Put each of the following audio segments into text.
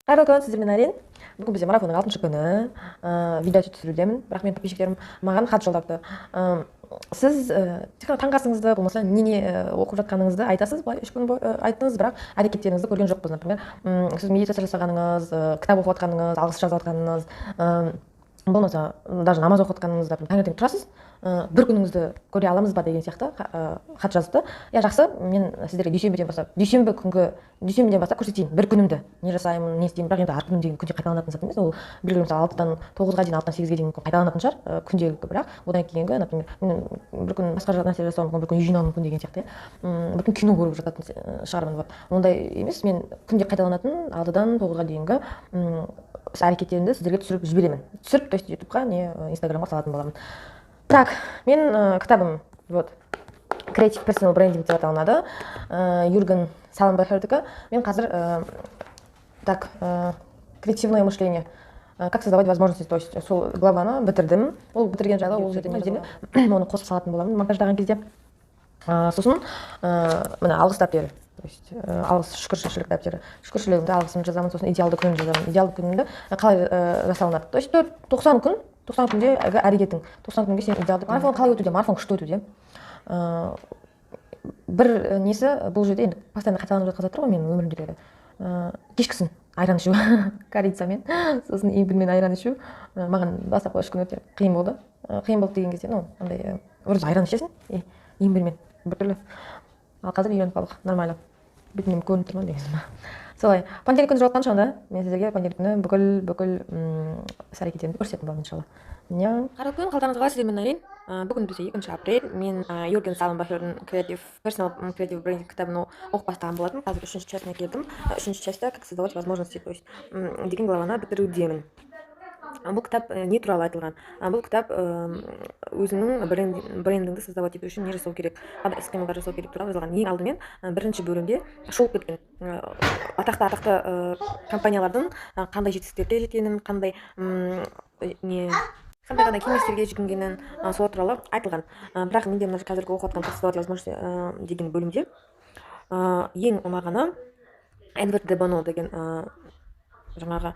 Қайырлы күн, сіздермен Арин. Бүгін бізде марафонның 6-шы күні. Видео түсірудемін. Бірақ менің подписчиктерім маған хат жолдапты. Сіз тек қана таңғы асыңызды, болмаса не оқып жатқаныңызды айтасыз, былай 3 күн бойы айттыңыз, бірақ әрекеттеріңізді көрген жоқпыз. Например, сіз медитация жасағаныңыз, кітап оқып жатқаныңыз, алғыс жазып жатқаныңыз, болмаса даже намаз оқып жатқаныңызда таңертең тұрасыз, бір күніңізді көре аламыз ба деген сияқты хат жазыпты. Иә, жақсы, мен сіздерге дүйсенбіден бастап көрсетейін бір күнімді, не жасаймын, не істеймін. Бірақ енді әр күнім деген күнде қайталанатын зат емес, ол белгілі мысалы 6-дан 9-ға дейін, 6-дан 8-ге дейін қайталанатын шығар күндегі. Бірақ одан кейінгі, например, мен бір күн басқа нәрсе жасауым мүмкін, бір күн үй жинауым мүмкін деген сияқты, бір күн кино көріп жататын шығармын. Ондай емес, мен күнде қайталанатын 6-дан 9-ға дейінгі іс әрекеттерімді сіздерге түсіріп жіберемін. Түсіріп, то есть ютубқа не инстаграмға салатын боламын. Так, мен кітабым вот Creative Personal Branding деп аталынады, Юрген Саленбахердікі. Мен қазір так, креативное мышление, как создавать возможности, то есть сол главаны бітірдім. Ол бітірген жайлы ол жерден оны қосып салатын боламын монтаждаған кезде. Сосын міне алғыс дәптері, то есть алғыс шүкіршілік дәптері. Шүкіршілігімді, алғысымды жазамын, сосын идеалды күнімді жазамын. Идеалды күнімді қалай жасалынады, то есть 90 күн, 90 күнде әрекетің, 90 күнге сен идеалды марафон қалай өтуде, марафон күшті өтуде. Бір несі бұл жерде енді постоянно қайталанып жатқан заттар ғой менің өмірімдегі. Кешкісін айран ішу корицамен, сосын имбирмен айран ішу маған бастапқы 3 күн өте қиын болды. Қиын болды деген кезде, ну андай вроде айран ішесің имбирмен біртүрлі, ал қазір үйреніп қалдық, нормально, бетімнен көрініп тұрмын деген. Солай, понедельник күні жолыққан шағында мен сіздерге понедельник күні бүкіл іс әрекеттерімді көрсететін боламын иншалла. Қайырлы күн, қалдарыңыз қалай, сіздермен Арин. Бүгін бізде 2 апрель. Мен Юрген Саленбахердің Personal Creative Branding кітабын оқып бастаған болатын. Қазір 3-ші частына келдім. 3-ші частта как создавать возможности, то есть деген главаны бітірудемін. Бұл кітап не туралы айтылған? Бұл кітап өзіңнің брендіңді создавать ету үшін не жасау керек, қандай іс-қимылдар жасау керек туралы жазылған. Ең алдымен бірінші бөлімде шолып кеткен атақты компаниялардың қандай жетістіктерге жеткенін, қандай қандай кеңестерге жүгінгенін, сол туралы айтылған. Бірақ менде мына қазіргі оқып жатқан создавать возможности деген бөлімде ең ұнағаны Эдвард де Боно деген жаңағы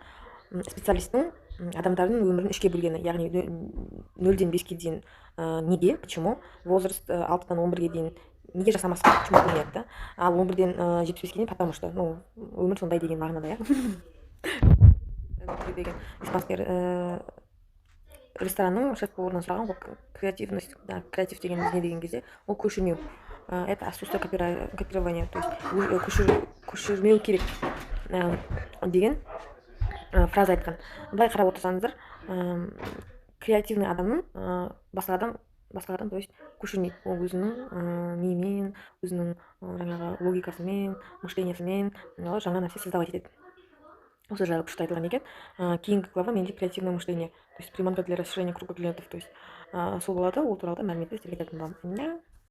специалисттің адамдардың өмірін 3-ке бөлгені, яғни 0-ден 5-ке дейін неге, почему, возраст 6-дан 11-ге дейін неге жасамасқа, почему нет, да? Ал 11-ден 75-ге дейін, потому что, ну, өмір сондай деген мағынада, деген испанский ресторанның шеф-поварынан сұраған, креативность, креатив деген не деген кезде, ол көшірмеу, это отсутствие копирования, то есть көшірмеу керек деген фраза айтқан. Былай қарап отырсаңыздар, креативный адамның басқадан то есть көшірмейді. Ол өзінің миымен, өзінің жаңағы логикасымен, мышлениясымен жаңа нәрсе создавать етеді. Осы жайлы күшті айтылған екен. Кейінгі глава менде креативное мышление, то есть приманка для расширения круга клиентов, то есть сол болады, ол туралы да мәліметті сіздерге айтатын боламын.